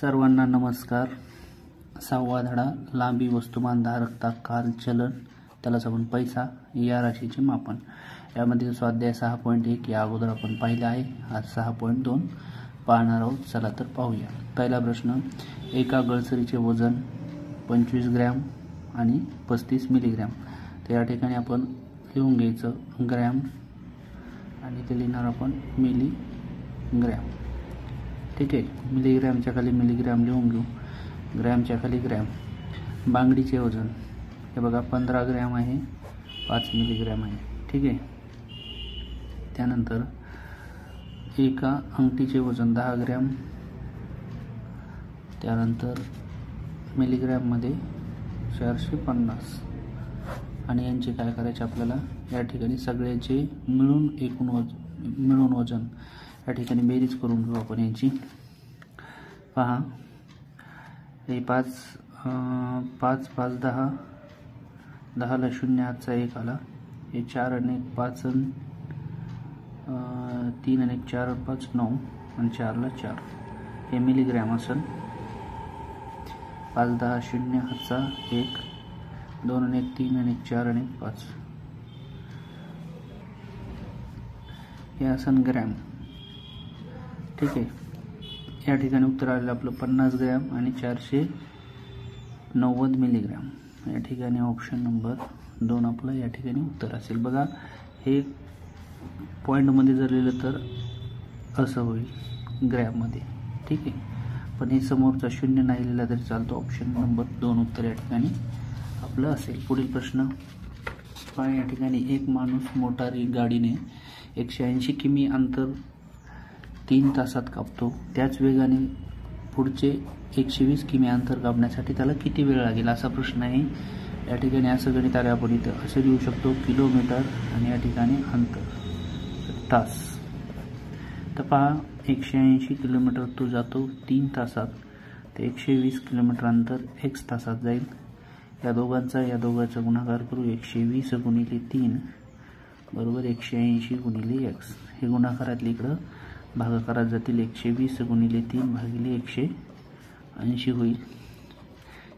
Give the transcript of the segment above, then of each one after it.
सर्वांना नमस्कार। 6वा धडा लांबी वस्तुमान धारकता काल चलन त्यालाच आपण पैसा या राशीचे मापन। यामध्ये स्वाध्याय 6.1 या अगोदर आपण पाहिला आहे। आज 6.2 पाहणार आहोत। चला तर पाहूया। पहिला प्रश्न, एका गळसरीचे वजन 25 ग्रॅम आणि 35 मिलीग्रॅम। तर या ठिकाणी आपण लिहून घ्यायचं ग्रॅम आणि ते लिहिणार आपण मिलीग्रॅम। ठीक आहे, मिलीग्रॅमच्या खाली मिलीग्रॅम लिहून घेऊ, ग्रॅमच्या खाली ग्रॅम। बांगडीचे वजन हे बघा 15 ग्रॅम आहे, 5 मिलीग्रॅम आहे। ठीक आहे, त्यानंतर एका अंगठीचे वजन 10 ग्रॅम, त्यानंतर मिलीग्रॅम मध्ये 450 आणि यांचे काय करायचे आपल्याला या ठिकाणी सगळ्याचे मिळून वजन या ठिकाणी बेरीज करून घेऊ आपण यांची। पहा, हे 5 5 5 10 10 ला 0 हातचा 1 आला, हे 4 आणि 1 5 3 आणि 1 4 5 9 आणि 4 ला 4 हे मिलीग्रॅम असेल। 5 10 0 हातचा 1 2 आणि 1 3 आणि 1 4 आणि 1 5 हे असेल ग्रॅम। ठीक आहे, या ठिकाणी उत्तर आलेलं आपलं 50 ग्रॅम आणि 490 मिलीग्रॅम। या ठिकाणी ऑप्शन नंबर 2 आपलं या ठिकाणी उत्तर असेल। बघा, हे पॉईंटमध्ये जर लिहिलं तर असं होईल ग्रॅममध्ये। ठीक आहे, पण हे समोरचा 0 नाही लिहिला तरी चालतो। ऑप्शन नंबर 2 उत्तर या ठिकाणी आपलं असेल। पुढील प्रश्न पहा, या ठिकाणी एक माणूस मोटारी गाडीने 180 किमी अंतर 3 तासात कापतो, त्याच वेगाने पुढचे 120 किमी अंतर कापण्यासाठी त्याला किती वेळ लागेल असा प्रश्न आहे। या ठिकाणी असं गणित आले आपण इथं असे लिहू शकतो किलोमीटर आणि या ठिकाणी अंतर तास। तर पहा, 180 किलोमीटर तो जातो 3 तासात, ते 120 किलोमीटर अंतर x तासात जाईल। या दोघांचा गुणाकार करू, 120 गुणिले 3 बरोबर 180 गुणिले x। हे गुणाकारातले इकडं भागाकारात जातील, 120 गुणिले 3 भागिले 180 होईल।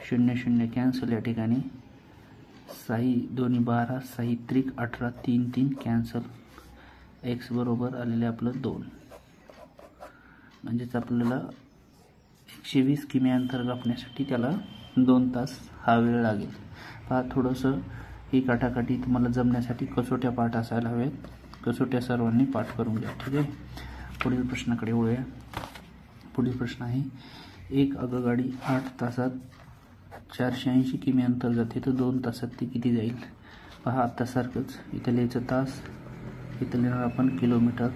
0 0 कॅन्सल, या ठिकाणी 6 2 12 6 त्रिक 18 3 3 कॅन्सल, x बरोबर आलेले आपलं 2। म्हणजेच आपल्याला 120 किमी अंतर कापण्यासाठी त्याला 2 तास हा वेळ लागेल। पहा, थोडंसं ही काटाकाटी तुम्हाला जमण्यासाठी कसोट्या पाठ असायला हवेत, कसोट्या सर्वांनी पाठ करून घ्या। ठीक आहे, पुढील प्रश्नाकडे वळूया। पुढील प्रश्न आहे, एक आगगाडी 8 तासात 480 किमी अंतर जाते, तर 2 तासात ती किती जाईल? पहा, आत्तासारखंच इथं लिहायचं तास, इथं लिहिणार आपण किलोमीटर।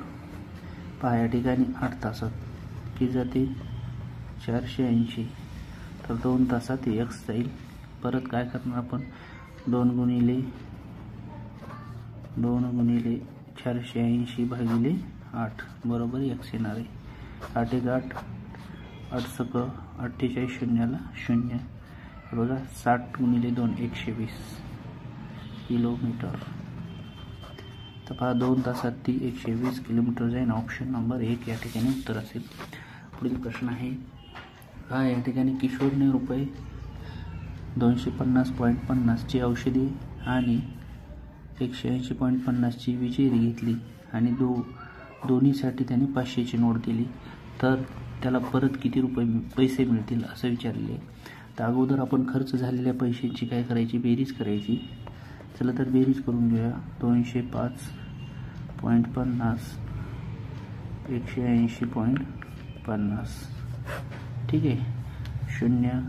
पहा, या ठिकाणी 8 तासात किती जाते 480, तर 2 तासात x जाईल। परत काय करणार आपण 2 गुणिले 480 भागिले 8 बरोबर x येणार आहे। 8 1 8 8 सक 48 शून्याला 0 बघा, 60 गुणिले 2 120 किलोमीटर। तर पहा, 2 तासात ती 120 किलोमीटर जाईल। ऑप्शन नंबर 1 या ठिकाणी उत्तर असेल। पुढील प्रश्न आहे, हा या ठिकाणी किशोरने रुपये 250.50 ची औषधी आणि 180.50 ची विजेरी घेतली आणि दोन्हीसाठी त्याने 500 ची नोट दिली, तर त्याला परत किती पैसे मिळतील असं विचारले। तर अगोदर आपण खर्च झालेल्या पैशांची काय करायची, बेरीज करायची। चला तर बेरीज करून घेऊया। 205.50 180.50 ठीक आहे, 0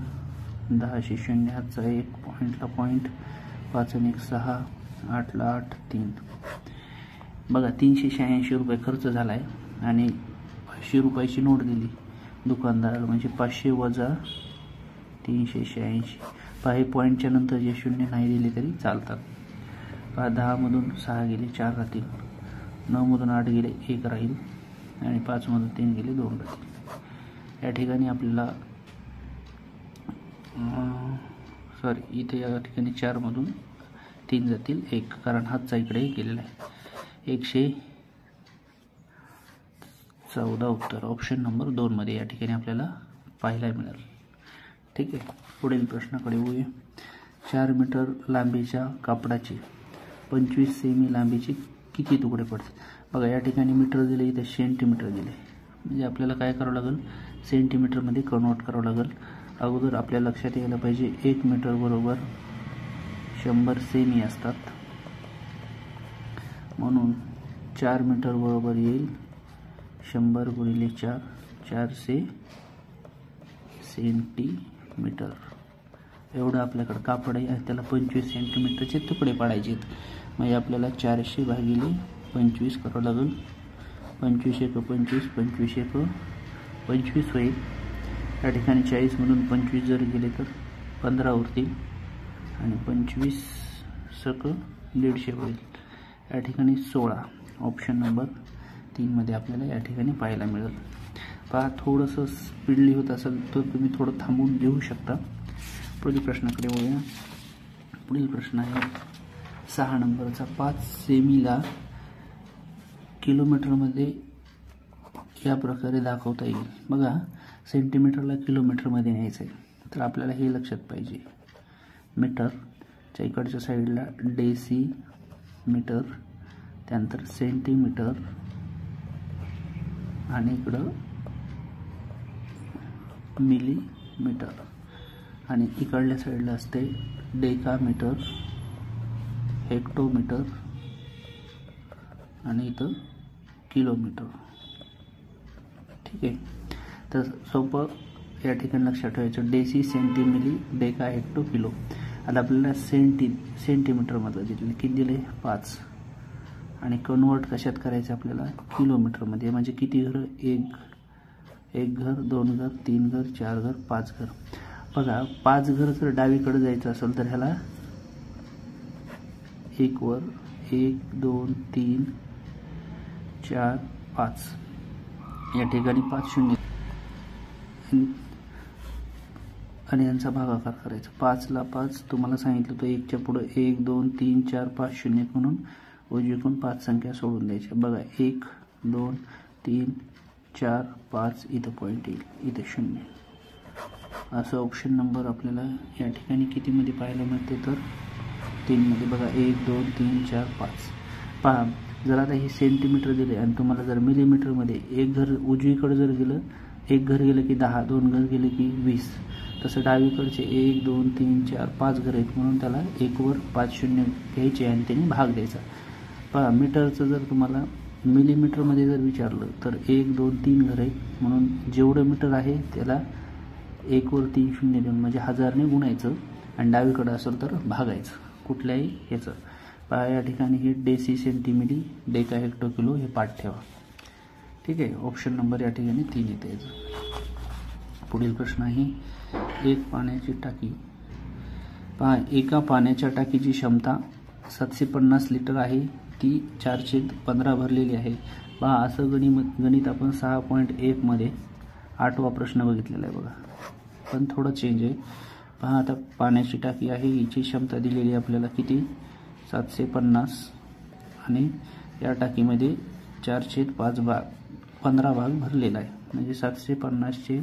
10 0 हातचा 1 पॉईंटला पॉईंट 5 आणि 1 6 8 ला 8 3 बघा, 386 रुपये खर्च झाला आहे आणि 500 रुपयाची नोट दिली दुकानदाराला, म्हणजे 500 वजा 386। पहा, हे पॉईंटच्या नंतर जे 0 नाही दिले तरी चालतात। पहा, 10 मधून 6 गेले 4 राहतील, 9 मधून 8 गेले 1 राहील आणि 5 मधून 3 गेले 2 राहतील। या ठिकाणी आपल्याला इथे या ठिकाणी 4 मधून 3 जातील 1, कारण हातचा इकडे गेलेला आहे। 114 उत्तर ऑप्शन नंबर 2 मध्ये या ठिकाणी आपल्याला पाहायला मिळेल. ठीक आहे, पुढील प्रश्नाकडे वळूया. 4 मीटर लांबीच्या कापडाची 25 सेमी लांबीची किती तुकडे पडतात? बघा या ठिकाणी मीटर दिले, इथे सेंटीमीटर दिले, म्हणजे आपल्याला काय करावं लागेल, सेंटीमीटरमध्ये कन्वर्ट करावं लागेल. अगोदर आपल्या लक्षात यायला पाहिजे 1 मीटर बरोबर 100 सेमी असतात, म्हणून 4 मीटर बरोबर येईल 100 गुणिले 4, 400 सेंटीमीटर. एवढं आपल्याकडे कापड आहे, त्याला 25 सेंटीमीटरचे तुकडे पाडायचे आहेत. म्हणजे आपल्याला 400 भागिले 25 करावं लागेल. 25 एक 25, 25 एक 25 होईल. या ठिकाणी 40 म्हणून 25 जर गेले तर 15 उरतील आणि 25 सक 150 होईल. या ठिकाणी 16. ऑप्शन नंबर 3 मध्ये आपल्याला या ठिकाणी पाहायला मिळेल. पहा थोडंसं स्पीडली होत असेल तर तुम्ही थोडं थांबून घेऊ शकता. पुढील प्रश्नाकडे वळूया. पुढील प्रश्न आहे 6 नंबरचा. 5 सेमीला किलोमीटरमध्ये या प्रकारे दाखवता येईल. बघा सेंटीमीटरला किलोमीटरमध्ये न्यायचं आहे, तर आपल्याला हे लक्षात पाहिजे. मीटरच्या इकडच्या साईडला डेसिमीटर, त्यानंतर सेंटीमीटर आणि इकडं मिलीमीटर, आणि इकडल्या साईडला असते डेकामीटर, हेक्टोमीटर आणि इथं किलोमीटर. ठीक आहे, तर सोपं या ठिकाणी लक्षात ठेवायचं. Deci, centi, milli, deka, hecto, kilo. आता आपल्याला सेंटीमीटरमध्ये दिले किती दिले 5, आणि कन्वर्ट कशात करायचं आपल्याला किलोमीटरमध्ये. म्हणजे किती घर, एक घर, 2 घर, 3 घर, 4 घर, 5 घर. बघा 5 घर जर डावीकडे जायचं असेल तर ह्याला 1 वर 1 2 3 4 5, या ठिकाणी 5 शून्य आणि यांचा भागाकार करायचा. 5 ला 5 तुम्हाला सांगितलं तर 1च्या पुढे 1 2 3 4 5 शून्य म्हणून उजवीकडून 5 संख्या सोडून द्यायच्या. बघा 1 2 3 4 5, इथं पॉईंट येईल, इथे 0. असं ऑप्शन नंबर आपल्याला या ठिकाणी कितीमध्ये पाहायला मिळते तर 3 मध्ये. बघा 1 2 3 4 5. पहा जर आता हे सेंटीमीटर दिले आणि तुम्हाला जर मिलीमीटरमध्ये, एक घर उजवीकडे जर गेलं, एक घर गेलं की 10, 2 घर गेले की 20, तसं डावीकडचे 1 2 3 4 5 घर आहेत, म्हणून त्याला 1 वर 5 शून्य घ्यायचे आणि त्यांनी भाग द्यायचा. पहा मीटरचं जर तुम्हाला मिलीमीटरमध्ये जर विचारलं तर 1 2 3 घर आहेत, म्हणून जेवढं मीटर आहे त्याला 1 वर 3 शून्य देऊन म्हणजे 1000ने गुणायचं आणि डावीकडे असेल तर भागायचं कुठल्याही ह्याचं. पहा या ठिकाणी हे डेसी, सेंटीमिली, डेका, हेक्टो, किलो हे पाठ ठेवा. ठीक आहे, ऑप्शन नंबर या ठिकाणी 3 येते याचं. पुढील प्रश्न आहे 1 पाण्याची टाकी. पहा एका पाण्याच्या टाकीची क्षमता 750 लिटर आहे, ती 415 भरलेली आहे. पहा असं गणित आपण 6.1 मध्ये 8वा प्रश्न बघितलेला आहे. बघा पण थोडं चेंज आहे. पहा आता पाण्याची टाकी आहे, हिची क्षमता दिलेली आपल्याला किती 750, आणि या टाकीमध्ये 4/15 भाग भरलेला आहे. म्हणजे 750चे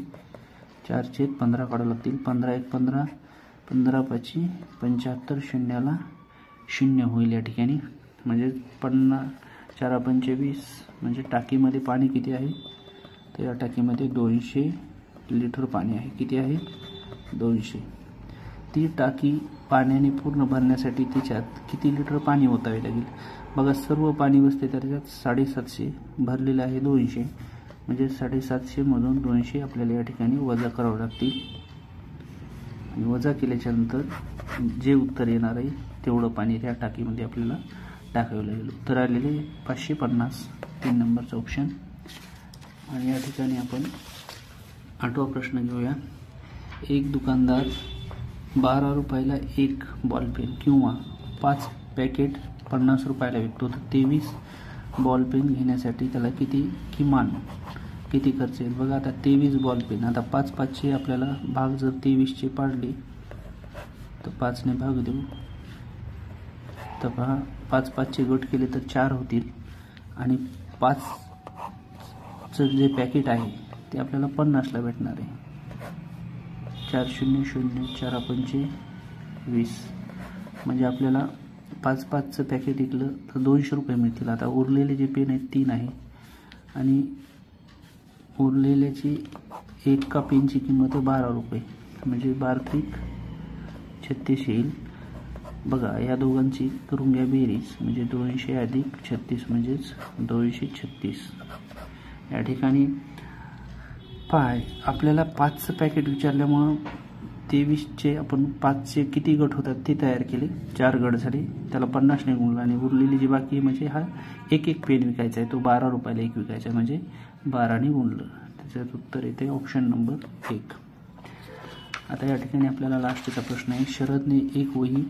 4/15 काढावं लागतील. 15 1 15, 15 5 75, शून्याला 0 होईल या ठिकाणी. म्हणजे 4 5 20, म्हणजे टाकीमध्ये पाणी किती आहे तर या टाकीमध्ये 200 लिटर पाणी आहे. किती आहे 200. ती टाकी पाण्याने पूर्ण भरण्यासाठी तिच्यात किती लिटर पाणी ओतावे लागेल. बघा सर्व पाणी बसते त्याच्यात 750 भरलेलं आहे 200, म्हणजे 750 मधून 200 आपल्याला या ठिकाणी वजा करावं लागतील. आणि वजा केल्याच्या नंतर जे उत्तर येणार आहे तेवढं पाणी त्या टाकीमध्ये आपल्याला टाकावे लागेल. उत्तर आलेले 550, 3 नंबरचं ऑप्शन. आणि या ठिकाणी आपण 8वा प्रश्न घेऊया. एक दुकानदार 12 रुपयाला 1 बॉलपेन किंवा 5 पॅकेट 50 रुपयाला विकतो, तर 23 बॉलपेन घेण्यासाठी त्याला किमान किती खर्च येईल. बघा आता 23 बॉलपेन, आता 5/5चे आपल्याला भाग जर 23चे पाडले तर 5ने भाग देऊ, तर पहा 5/5चे गट केले तर 4 होतील, आणि 5चं जे पॅकेट आहे ते आपल्याला 50ला भेटणार आहे. 400 4 पंचे 20, म्हणजे आपल्याला 5-5चं पॅकेट विकलं तर 200 रुपये मिळतील. आता उरलेले जे पेन आहेत 3 आहे आणि उरलेल्याची एका पेनची किंमत आहे 12 रुपये, म्हणजे 12 36 येईल. बघा या दोघांची करून घ्या बेरीज, म्हणजे 200 अधिक 36 म्हणजेच 236. या ठिकाणी आपल्याला 5चं पॅकेट विचारल्यामुळं 23चे आपण 5चे किती गट होतात ते तयार केले. 4 गट झाले, त्याला 50 ने गुणलं आणि उरलेली जी बाकी म्हणजे हा एक पेन विकायचा आहे, तो 12 रुपयाला एक विकायचा आहे, म्हणजे 12 ने गुणलं. त्याच्यात उत्तर येते ऑप्शन नंबर 1. आता या ठिकाणी आपल्याला लास्टचा प्रश्न आहे. शरदने एक वही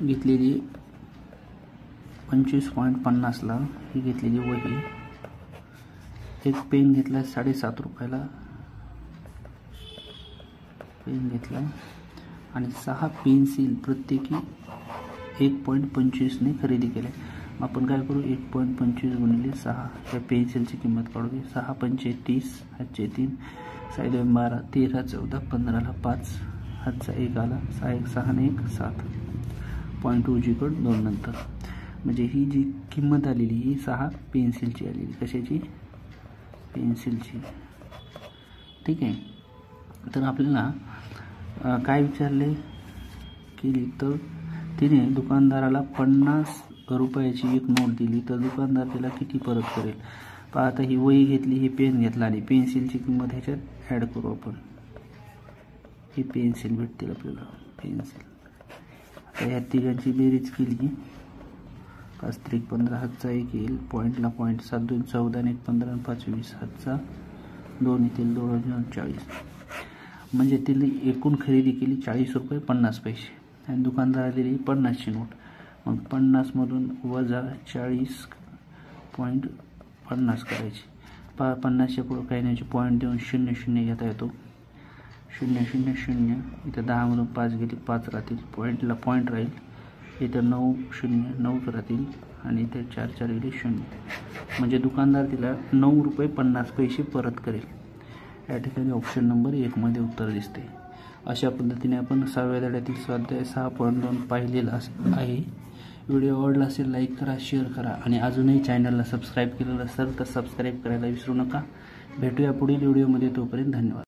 घेतलेली 25.50ला ही घेतलेली वही, एक पेन घेतला 7.5 रुपयाला पेन घेतला आणि 6 पेन्सिल प्रत्येकी 1.25 ने खरेदी केल्या. आपण काय करू, 1.25 गुणिले 6 या पेन्सिलची किंमत काढू. 6 पंचे 30, हातचे 3, 6 2 12, 13 14, 15ला 5, हातचा 1 आला, 6 1 6 आणि 1 7, पॉईंट उजवीकडे 2 नंतर. म्हणजे ही जी किंमत आलेली ही 6 पेन्सिलची आलेली. कशाची? पेन्सिलची. ठीक आहे. तर आपल्याला काय विचारले केली, तर तिने दुकानदाराला 50 रुपयाची एक नोट दिली, तर दुकानदार तिला किती परत करेल. पहा आता ही वही घेतली, ही पेन घेतला आणि पेन्सिलची किंमत ह्याच्यात ॲड करू आपण. ही पेन्सिल भेटतील आपल्याला, पेन्सिल. आता ह्या तिघांची बेरीज केली, 5 3 15, हातचा 1 येईल, पॉईंटला पॉईंट, 7 2 14 आणि 1 15 आणि 5 20, हातचा 2 येतील, 2 2 40. म्हणजे तिने एकूण खरेदी केली 40 रुपये 50 पैसे आणि दुकानदार दिली 50ची नोट. मग 50मधून वजा 40.50 करायची. 50च्या पुढं काही नाही, पॉईंट देऊन 0 0 घेता येतो. 0 0 0, इथं 10मधून 5 गेली, 5 राहतील, पॉईंटला पॉईंट राहील, इथं 9 0 9 राहतील आणि इथे 4 4 गेले 0. म्हणजे दुकानदार तिला 9 रुपये 50 पैसे परत करेल. या ठिकाणी ऑप्शन नंबर 1 मध्ये उत्तर दिसते. अशा पद्धतीने आपण 6व्या धड्यातील स्वाध्याय 6.2 पाहिलेला आहे. व्हिडिओ आवडला असेल लाईक करा, शेअर करा आणि अजूनही चॅनलला सबस्क्राईब केलेलं असेल तर सबस्क्राईब करायला विसरू नका. भेटूया पुढील व्हिडिओमध्ये, तोपर्यंत धन्यवाद.